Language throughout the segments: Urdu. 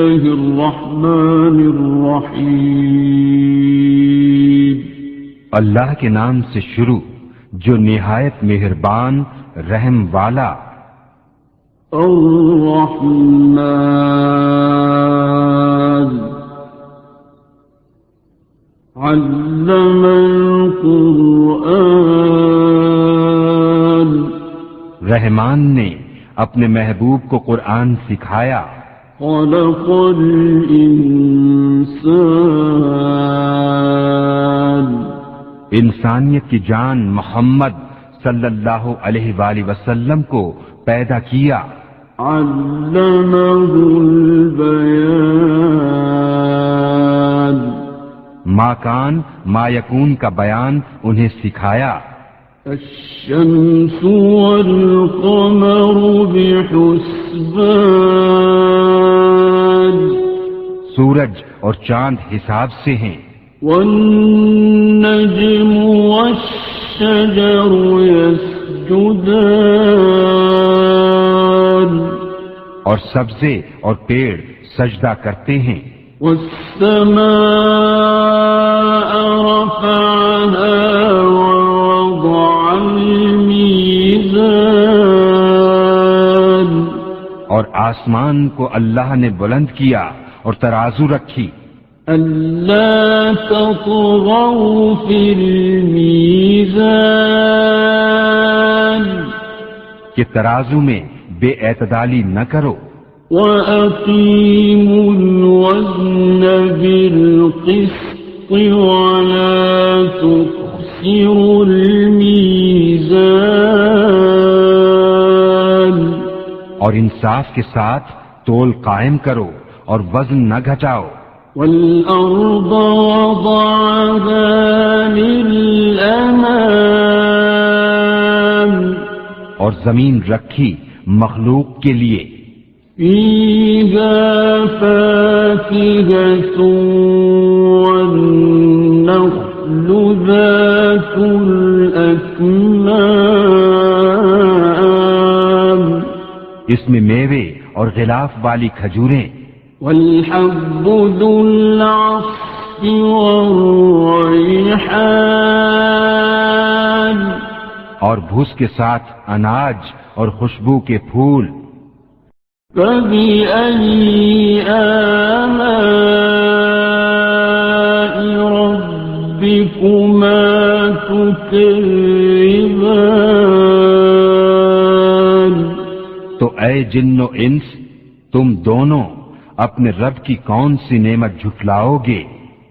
الرحمن الرحیم، اللہ کے نام سے شروع جو نہایت مہربان رحم والا۔ الرحمن علم القرآن، رحمان نے اپنے محبوب کو قرآن سکھایا۔ خلق الانسان، انسانیت کی جان محمد صلی اللہ علیہ وآلہ وسلم کو پیدا کیا۔ علمہ البیان، ما کان ما یکون کا بیان انہیں سکھایا۔ الشمس والقمر بحسبان، سورج اور چاند حساب سے ہیں۔ والنجم والشجر يسجدان، اور سبزے اور پیڑ سجدہ کرتے ہیں۔ والسماء رفعها ووضع الميزان، اور آسمان کو اللہ نے بلند کیا اور ترازو رکھی۔ ألا تطغوا في الميزان، کہ ترازو میں بے اعتدالی نہ کرو۔ وأقيموا الوزن بالقسط ولا تخسروا الميزان، اور انصاف کے ساتھ تول قائم کرو اور وزن نہ گھٹاؤ۔ والأرض وضعها للأنام، اور زمین رکھی مخلوق کے لیے۔ فيها فاكهة والنخل ذات الأكمام، اس میں میوے اور غلاف والی کھجوریں۔ والحب ذو العصف والريحان، اور بھوس کے ساتھ اناج اور خوشبو کے پھول۔ فبأي آلاء ربكما تكذبان، تو اے جن و انس تم دونوں اپنے رب کی کون سی نعمت جھٹلاؤ گے؟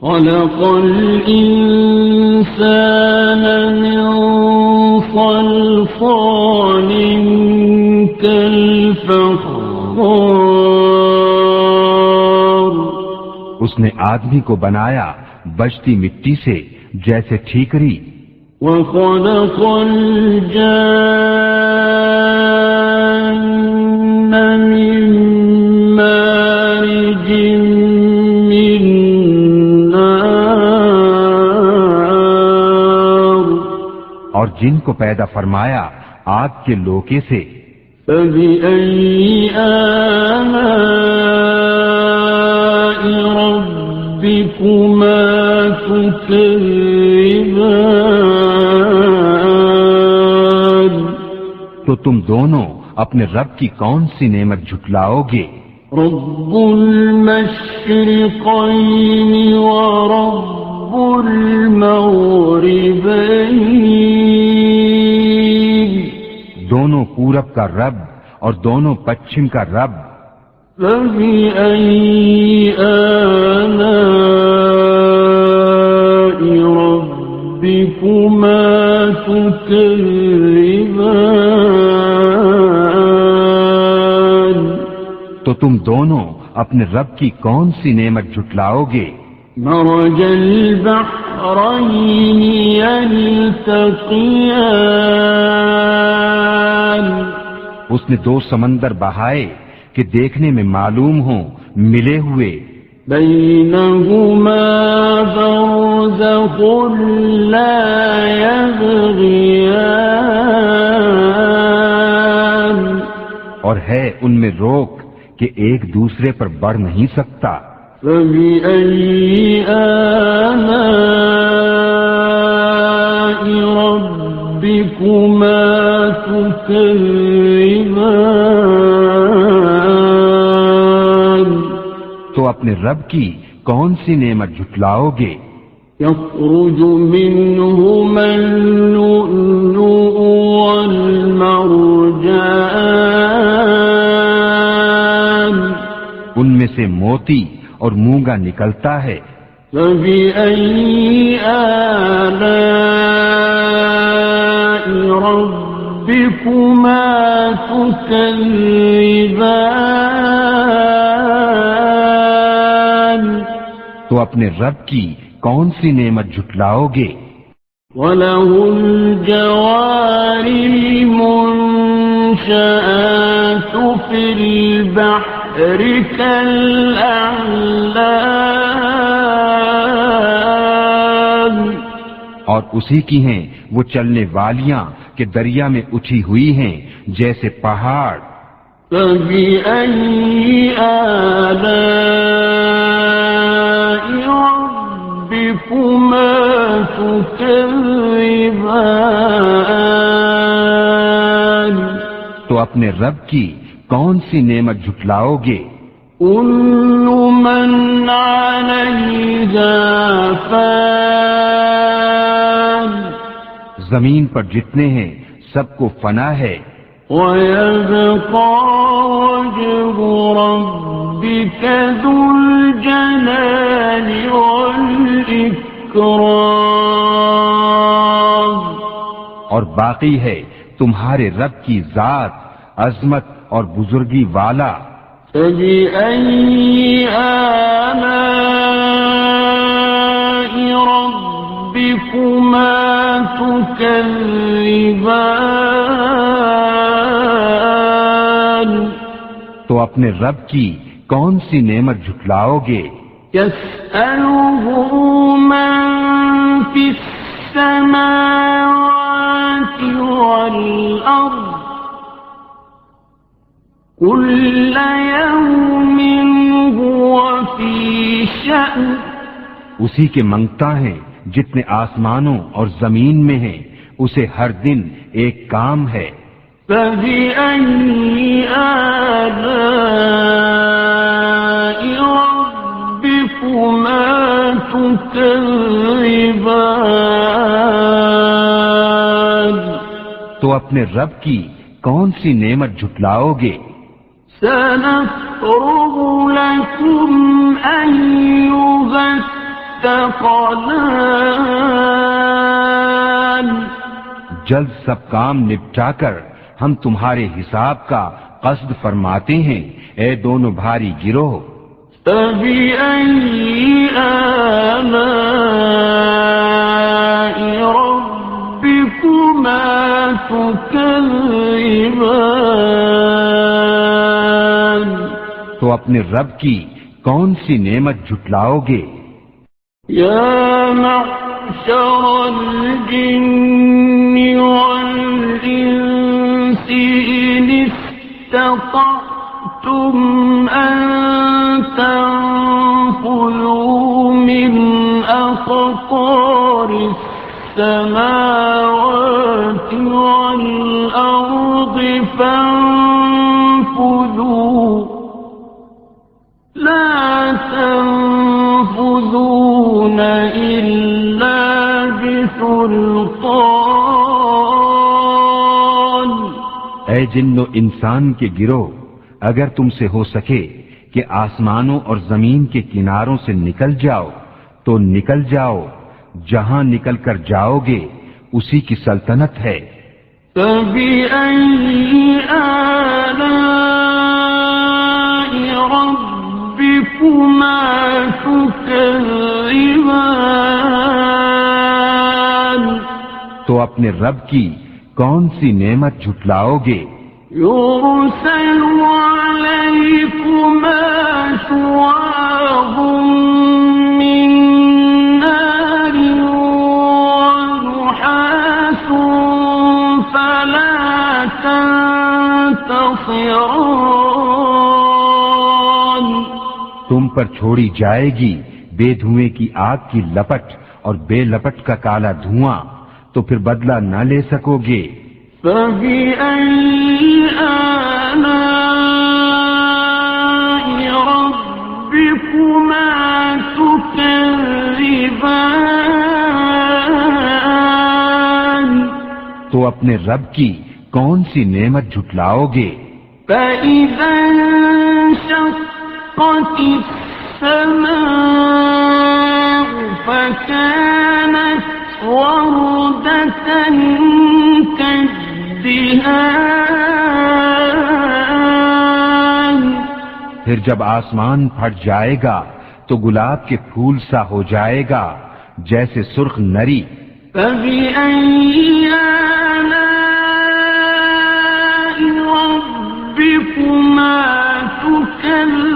خلق الإنسان من صلصال كالفخار، اس نے آدمی کو بنایا بجتی مٹی سے جیسے ٹھیکری۔ وخلق الجان من مارج من نار، اور جن کو پیدا فرمایا آگ کے لوکے سے۔ فبأي آلاء ربكما تكذبان، تو تم دونوں اپنے رب کی کون سی نعمت جھٹلاؤ گے؟ رب المشرقين ورب المغربين، دونوں پورب کا رب اور دونوں پچھم کا رب۔ فبأي آلاء ربكما تكذبان، تو تم دونوں اپنے رب کی کون سی نعمت جھٹلاؤ گے؟ مرج البحرين يلتقيان، اس نے دو سمندر بہائے کہ دیکھنے میں معلوم ہوں ملے ہوئے۔ بينهما برزخ لا يبغيان، اور ہے ان میں روک کہ ایک دوسرے پر بڑھ نہیں سکتا. فبأي آلاء ربكما تكذبان تو اپنے رب کی کون سی نعمت جھٹلاؤ گے؟ يخرج منهما اللؤلؤ والمرجان ان میں سے موتی اور مونگا نکلتا ہے. فبأي آلاء ربكما تكذبان تو اپنے رب کی کون سی نعمت جھٹلاؤ گے؟ وَلَهُ الْجَوَارِ الْمُنشَآتُ فِي الْبَحْرِ كَالْأَعْلَامِ اور اسی کی ہیں وہ چلنے والیاں کہ دریا میں اٹھی ہوئی ہیں جیسے پہاڑ. فَبِأَيِّ آلَاءِ رَبِّكُمَا تُكَذِّبَانِ تو اپنے رب کی کون سی نعمت جھٹلاؤ گے؟ كُلُّ مَنْ عَلَيْهَا فَانٍ زمین پر جتنے ہیں سب کو فنا ہے. وَيَبْقَى وَجْهُ رَبِّكَ ذُو الْجَلَالِ وَالْإِكْرَامِ اور باقی ہے تمہارے رب کی ذات عظمت اور بزرگی والا. فَبِأَيِّ آلَاءِ رَبِّكُمَا تُكَذِّبَانِ تو اپنے رب کی کون سی نعمت جھٹلاؤ گے؟ يَسْأَلُهُ مَن فِي السَّمَاوَاتِ وَالْأَرْضِ كُلَّ يَوْمٍ هُوَ فِي شَأْنٍ اسی کے منگتا ہیں جتنے آسمانوں اور زمین میں ہیں اسے ہر دن ایک کام ہے. فَبِأَيِّ آلَاءِ رَبِّكُمَا تُكَذِّبَانِ تو اپنے رب کی کون سی نعمت جھٹلاؤ گے؟ سَنَفْرُغُ لَكُمْ أَيُّهَ الثَّقَلَانِ جلد سب کام نپٹا کر ہم تمہارے حساب کا قصد فرماتے ہیں اے دونوں بھاری گروہ. فَبِأَيِّ آلَاءِ رَبِّكُمَا تُكَذِّبَانِ تو اپنے رب کی کون سی نعمت جھٹلاؤ گے؟ يَا مَعْشَرَ الْجِنِّ وَالْإِنسِ إِنِ اسْتَطَعْتُمْ أَن تَنفُذُوا مِنْ أَقْطَارِ السَّمَاوَاتِ وَالْأَرْضِ فَانفُذُوا لَا تَنفُذُونَ إِلَّا بِسُلْطَانٍ اے جن و انسان کے گروہ اگر تم سے ہو سکے کہ آسمانوں اور زمین کے کناروں سے نکل جاؤ تو نکل جاؤ. جہاں نکل کر جاؤ گے اسی کی سلطنت ہے. فَبِأَيِّ آلَاءِ رَبِّكُمَا تُكَذِّبَانِ تو اپنے رب کی کون سی نعمت جھٹلاؤ گے؟ يُرْسَلُ عَلَيْكُمَا شُوَاظٌ مِّن نَّارٍ وَنُحَاسٌ فَلَا تَنتَصِرَانِ تم پر چھوڑی جائے گی بے دھوئیں کی آگ کی لپٹ اور بے لپٹ کا کالا دھواں، تو پھر بدلہ نہ لے سکو گے۔ فَبِأَيِّ آلَاءِ رَبِّكُمَا تُكَذِّبَانِ، تو اپنے رب کی کون سی نعمت جھٹلاؤ گے؟ فَإِذَا انشَقَّتِ السَّمَاءُ فَكَانَتْ وَرْدَةً كَالدِّهَانِ، پھر جب آسمان پھٹ جائے گا تو گلاب کے پھول سا ہو جائے گا جیسے سرخ نری۔ فَبِأَيِّ آلَاءِ رَبِّكُمَا تُكَذِّبَانِ،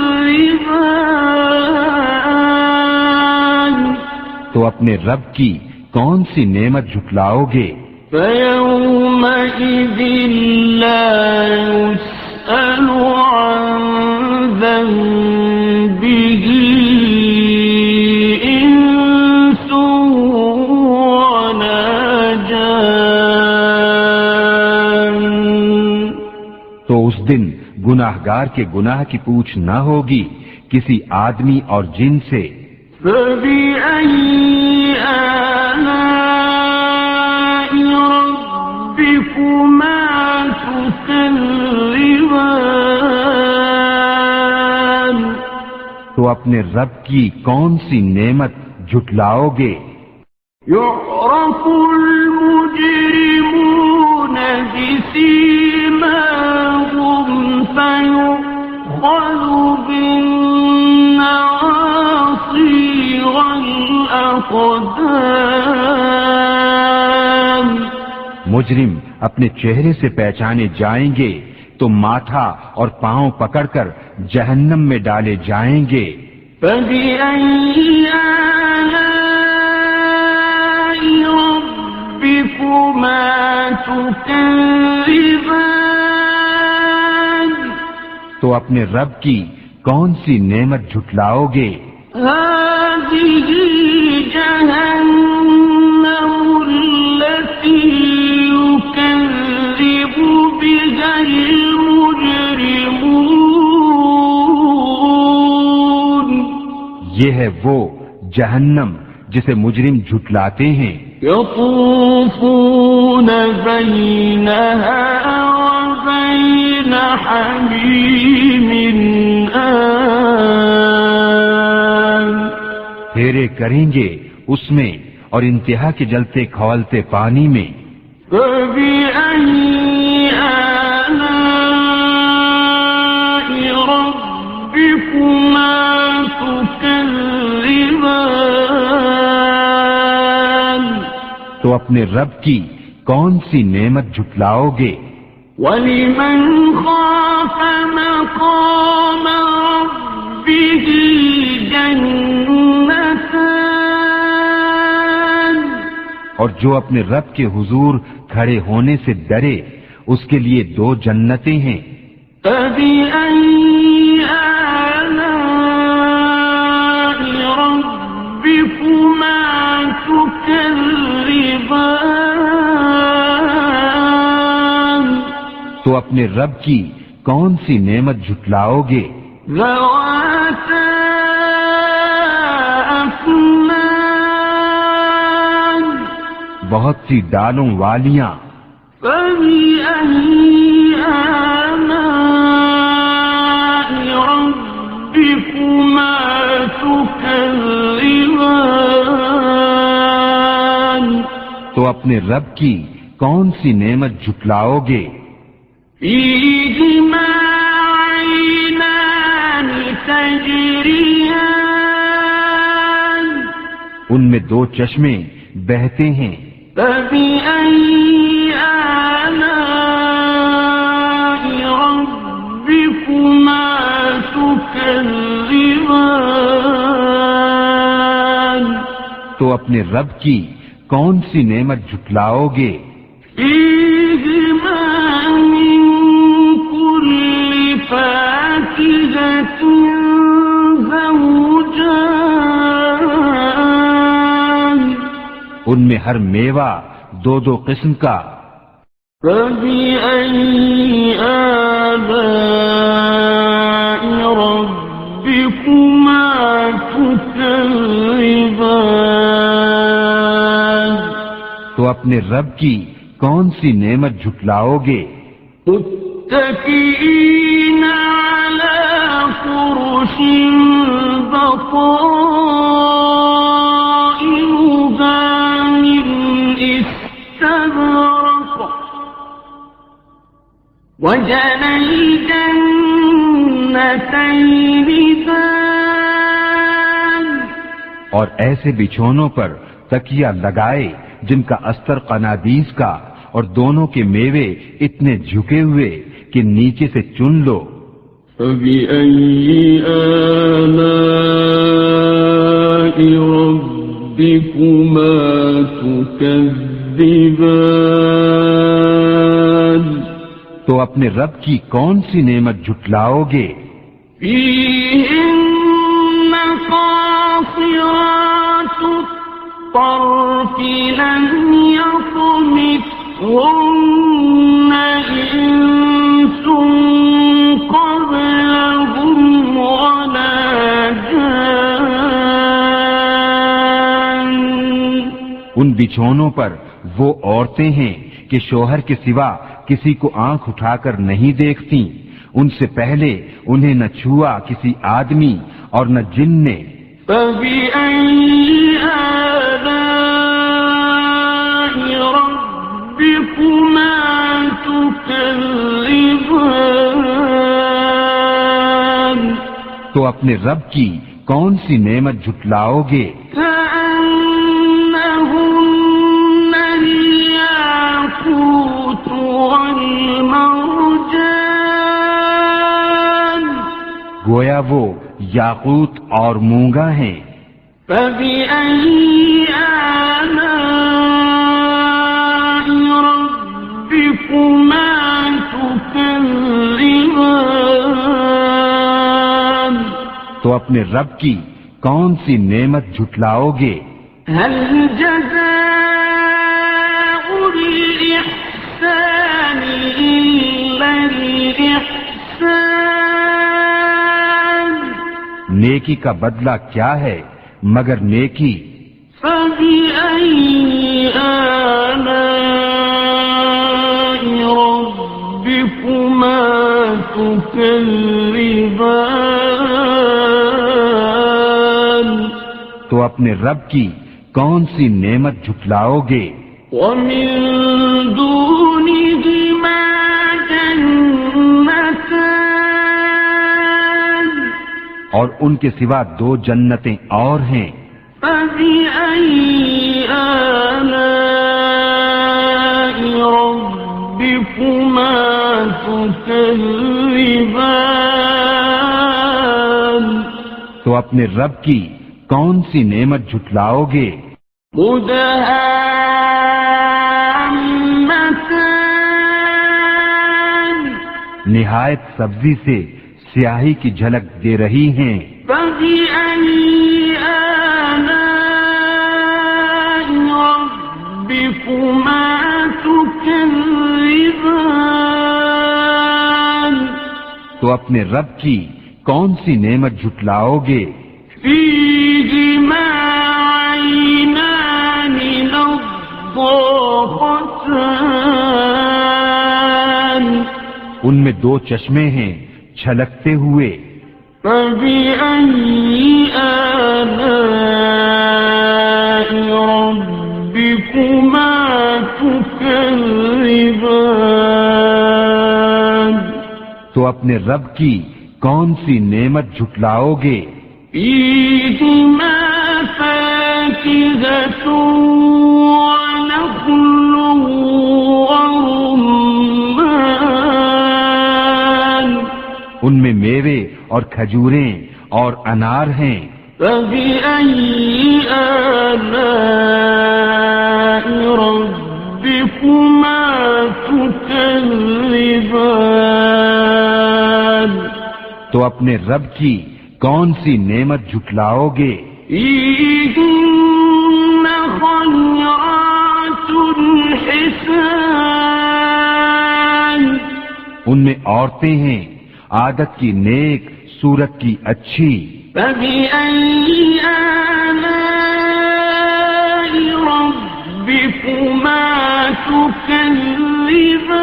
تو اپنے رب کی کون سی نعمت جھٹلاؤ گے؟ فَيَوْمَئِذٍ لَا يُسْأَلُ عَن ذَنبِهِ إِنسٌ وَلَا جَانٌ، تو اس دن گناہگار کے گناہ کی پوچھ نہ ہوگی کسی آدمی اور جن سے۔ فَبِأَيِّ آلَاءِ رَبِّكُمَا تُكَذِّبَانِ، تو اپنے رب کی کون سی نعمت جھٹلاؤ گے؟ يُعْرَفُ الْمُجْرِمُونَ بِسِيمَاهُمْ فَيُؤْخَذُ بِالنَّوَاصِي وَالْأَقْدَامِ، مجرم اپنے چہرے سے پہچانے جائیں گے تو ماتھا اور پاؤں پکڑ کر جہنم میں ڈالے جائیں گے۔ فَبِأَيِّ آلَاءِ رَبِّكُمَا تُكَذِّبَانِ، تو اپنے رب کی کون سی نعمت جھٹلاؤ گے؟ هَٰذِهِ جَهَنَّمُ الَّتِي يُكَذِّبُ بِهَا الْمُجْرِمُونَ، یہ ہے وہ جہنم جسے مجرم جھٹلاتے ہیں۔ يَطُوفُونَ بَيْنَهَا وَبَيْنَ حَمِيمٍ آنٍ، پھیرے کریں گے اس میں اور انتہا کے جلتے کھولتے پانی میں۔ فَبِأَيِّ آلَاءِ رَبِّكُمَا تُكَذِّبَانِ، تو اپنے رب کی کون سی نعمت جھٹلاؤ گے؟ وَلِمَنْ خَافَ مَقَامَ رَبِّهِ جَنَّتَانِ، اور جو اپنے رب کے حضور کھڑے ہونے سے ڈرے اس کے لیے دو جنتیں ہیں۔ فَبِأَيِّ آلَاءِ رَبِّكُمَا تُكَذِّبَانِ، تو اپنے رب کی کون سی نعمت جھٹلاؤ گے؟ ذَوَاتَا أَفْنَانٍ، بہت سی ڈالوں والیاں۔ فَبِأَيِّ آلَاءِ رَبِّكُمَا تُكَذِّبَانِ، تو اپنے رب کی کون سی نعمت جھٹلاؤ گے؟ فِيهِمَا عَيْنَانِ تَجْرِيَانِ، ان میں دو چشمے بہتے ہیں۔ فَبِأَيِّ آلَاءِ رَبِّكُمَا تُكَذِّبَانِ، تو اپنے رب کی کون سی نعمت جھٹلاؤ گے؟ فِيهِمَا مِن كُلِّ فَاكِهَةٍ زَوْجَانِ، ان میں ہر میوہ دو دو قسم کا. فبأي آلاء ربكما تكذبان. تو اپنے رب کی کون سی نعمت جھٹلاؤ گے؟ متكئين على فرش بطائنها من استبرق وجنى الجنتين دان. اور ایسے بچھونوں پر تکیہ لگائے جن کا استر قنادیس کا اور دونوں کے میوے اتنے جھکے ہوئے کہ نیچے سے چن لو. فبأي آلاء ربكما تكذبان. تو اپنے رب کی کون سی نعمت جھٹلاؤ گے؟ فيهن قاصرات الطرف لم يطمثهن إنس قبلهم ولا جان. ان بچھونوں پر وہ عورتیں ہیں کہ شوہر کے سوا کسی کو آنکھ اٹھا کر نہیں دیکھتی. ان سے پہلے انہیں نہ چھوا کسی آدمی اور نہ جن نے. فبأي آلاء ربكما تكذبان. تو اپنے رب کی کون سی نعمت جھٹلاؤ گے؟ كأنهن الياقوت والمرجان. گویا وہ یاقوت اور مونگا ہیں. فبأي آلاء ربكما تكذبان. تو اپنے رب کی کون سی نعمت جھٹلاؤ گے؟ هل جزاء الإحسان إلا الإحسان. نیکی کا بدلہ کیا ہے مگر نیکی. فبأي آلاء ربكما تكذبان. تو اپنے رب کی کون سی نعمت جھٹلاؤ گے؟ ومن دونهما جنتان. اور ان کے سوا دو جنتیں اور ہیں. فبأي آلاء ربكما تكذبان. تو اپنے رب کی کون سی نعمت جھٹلاؤ گے؟ مدهامتان. نہایت سبزی سے سیاہی کی جھلک دے رہی ہیں. فبأي آلاء ربكما تكذبان. تو اپنے رب کی کون سی نعمت جھٹلاؤ گے؟ فيهما عينان نضاختان. ان میں دو چشمے ہیں چھلکتے ہوئے. فبأي آلاء ربكما تكذبان. تو اپنے رب کی کون سی نعمت جھٹلاؤ گے؟ فيهما فاكهة ونخل ورمان. ان میں میوے اور کھجوریں اور انار ہیں. فبأي آلاء ربكما تكذبان. تو اپنے رب کی کون سی نعمت جھٹلاؤ گے؟ فيهن خيرات حسان ان میں عورتیں ہیں عادت کی نیک، صورت کی اچھی. فبأي آلاء ربكما تكذبان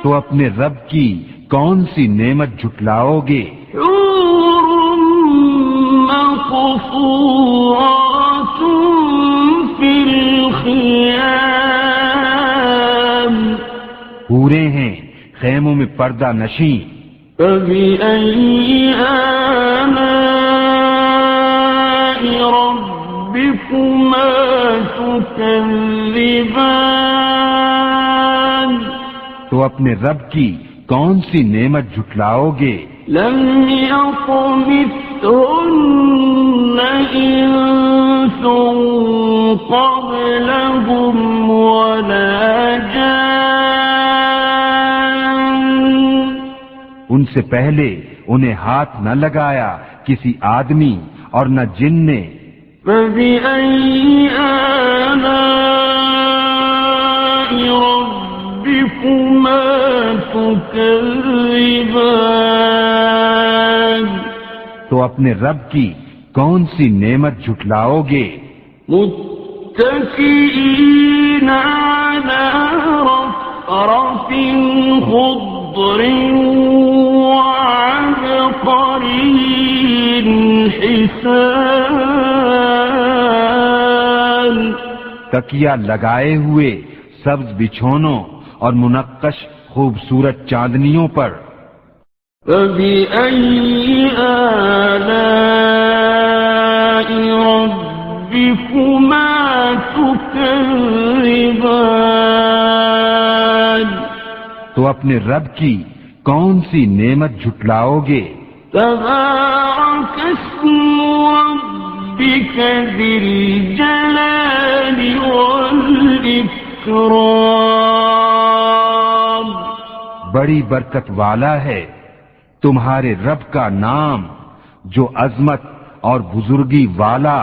تو اپنے رب کی کون سی نعمت جھٹلاؤ گے؟ حور مقصورات في الخيام حوریں ہیں خیموں میں پردہ نشیں. فبأي آلاء ربكما تكذبان تو اپنے رب کی کون سی نعمت جھٹلاؤ گے؟ لم يطمثهن إنس قبلهم ولا جان ان سے پہلے انہیں ہاتھ نہ لگایا کسی آدمی اور نہ جن نے. فبأي آلاء ربكما تكذبان تو اپنے رب کی کون سی نعمت جھٹلاؤ گے؟ متكئين على رفرف خضر وعبقري حسان تکیا لگائے ہوئے سبز بچھونوں اور منقش خوبصورت چاندنیوں پر. فبأي آلاء ربكما تكذبان تو اپنے رب کی کون سی نعمت جھٹلاؤ گے؟ تبارك اسم ربك ذي الجلال والإكرام بڑی برکت والا ہے تمہارے رب کا نام جو عظمت اور بزرگی والا